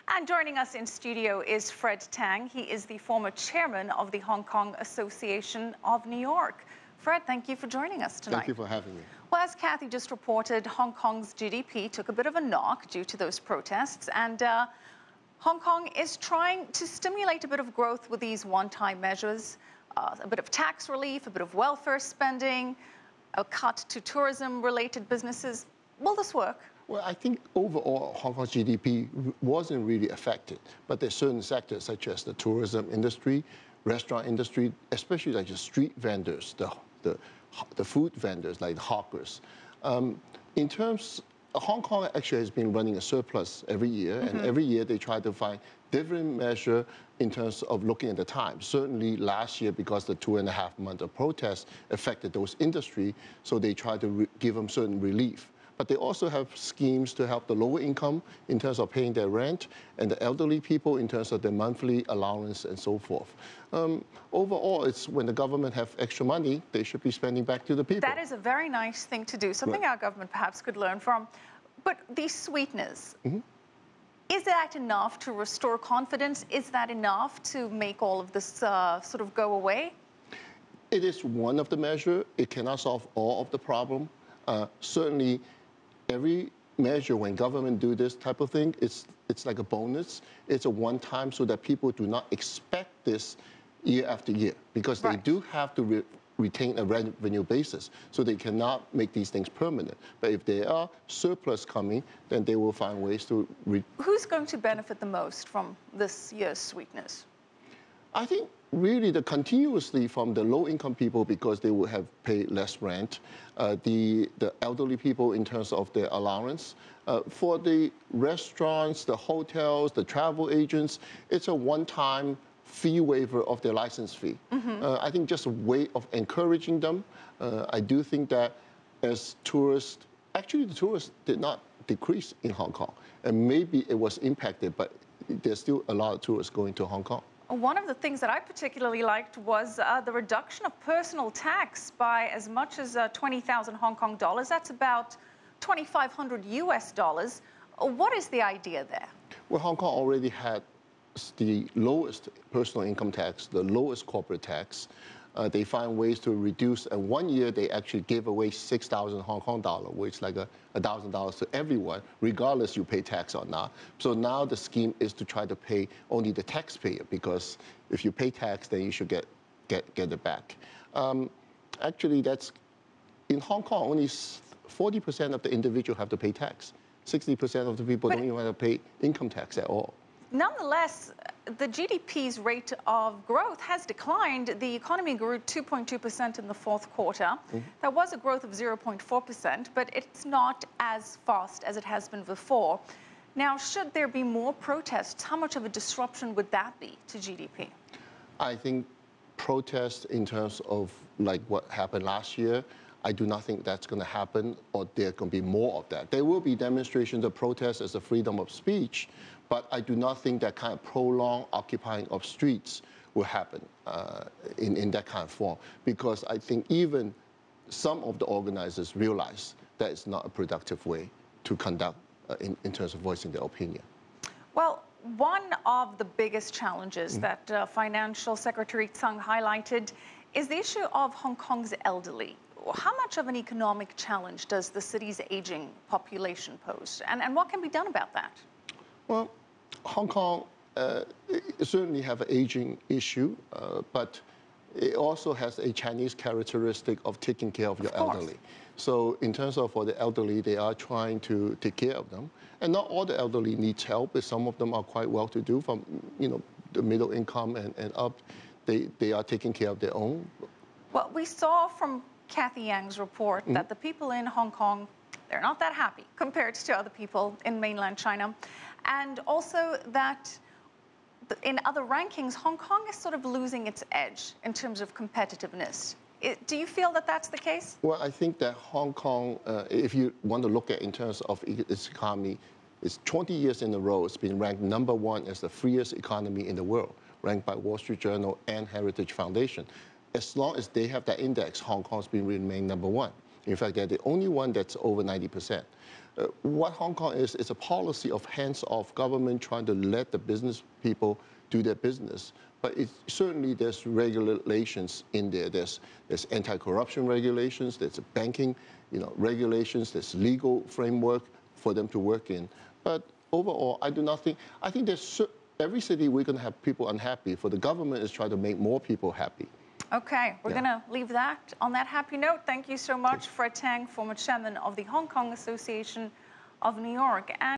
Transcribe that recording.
And joining us in studio is Fred Teng. He is the former chairman of the Hong Kong Association of New York. Fred, thank you for joining us tonight. Thank you for having me. Well, as Kathy just reported, Hong Kong's GDP took a bit of a knock due to those protests, and Hong Kong is trying to stimulate a bit of growth with these one-time measures, a bit of tax relief, a bit of welfare spending, a cut to tourism-related businesses. Will this work? Well, I think overall Hong Kong's GDP wasn't really affected, but there's certain sectors such as the tourism industry, restaurant industry, especially like the street vendors, the food vendors like the hawkers. In terms, Hong Kong actually has been running a surplus every year, and every year they try to find different measure in terms of looking at the time. Certainly last year, because the 2.5 months of protests affected those industry, so they try to give them certain relief. But they also have schemes to help the lower income in terms of paying their rent, and the elderly people in terms of their monthly allowance and so forth. Overall, it's when the government have extra money, they should be spending back to the people. That is a very nice thing to do, something our government perhaps could learn from. But these sweeteners, is that enough to restore confidence? Is that enough to make all of this sort of go away? It is one of the measures. It cannot solve all of the problem. Certainly, every measure when government do this type of thing, it's like a bonus. It's a one-time so that people do not expect this year after year, because they do have to retain a revenue basis, so they cannot make these things permanent. But if there are surplus coming, then they will find ways to... Who's going to benefit the most from this year's sweetness? I think really continuously from the low-income people, because they will have paid less rent, the elderly people in terms of their allowance. For the restaurants, the hotels, the travel agents, it's a one-time fee waiver of their license fee. I think just a way of encouraging them. I do think that as tourists, actually the tourists did not decrease in Hong Kong, and maybe it was impacted, but there's still a lot of tourists going to Hong Kong. One of the things that I particularly liked was the reduction of personal tax by as much as 20,000 Hong Kong dollars. That's about 2,500 US dollars. What is the idea there? Well, Hong Kong already had the lowest personal income tax, the lowest corporate tax. They find ways to reduce, and 1 year they actually gave away 6,000 Hong Kong dollar, which is like $1,000 to everyone, regardless you pay tax or not. So now the scheme is to try to pay only the taxpayer, because if you pay tax, then you should get it back. Actually, that's in Hong Kong, only 40% of the individual have to pay tax. 60% of the people don't even have to pay income tax at all. Nonetheless, the GDP's rate of growth has declined. The economy grew 2.2% in the fourth quarter. There was a growth of 0.4%, but it's not as fast as it has been before. Now, should there be more protests, how much of a disruption would that be to GDP? I think protests in terms of like what happened last year, I do not think that's going to happen, or there can be more of that. There will be demonstrations of protests as a freedom of speech, but I do not think that kind of prolonged occupying of streets will happen in that kind of form, because I think even some of the organizers realize that it's not a productive way to conduct in terms of voicing their opinion. Well, one of the biggest challenges that Financial Secretary Teng highlighted is the issue of Hong Kong's elderly. How much of an economic challenge does the city's aging population pose, and what can be done about that? Well, Hong Kong certainly have an aging issue, but it also has a Chinese characteristic of taking care of your elderly. So in terms of for the elderly, they are trying to take care of them. And not all the elderly needs help, but some of them are quite well-to-do from, the middle income and up. They are taking care of their own. Well, we saw from Kathy Yang's report that the people in Hong Kong, they're not that happy compared to other people in mainland China. And also that in other rankings, Hong Kong is sort of losing its edge in terms of competitiveness. Do you feel that that's the case? Well, I think that Hong Kong, if you want to look at in terms of its economy, it's 20 years in a row, it's been ranked #1 as the freest economy in the world, ranked by Wall Street Journal and Heritage Foundation. As long as they have that index, Hong Kong's been remain #1. In fact, they're the only one that's over 90%. What Hong Kong is a policy of hands-off government trying to let the business people do their business. But certainly there's regulations in there. There's anti-corruption regulations, there's banking regulations, there's legal framework for them to work in. But overall, I think there's every city we're going to have people unhappy. For the government is trying to make more people happy. Okay, we're going to leave that on that happy note. Thank you so much, Fred Teng, former chairman of the Hong Kong Association of New York.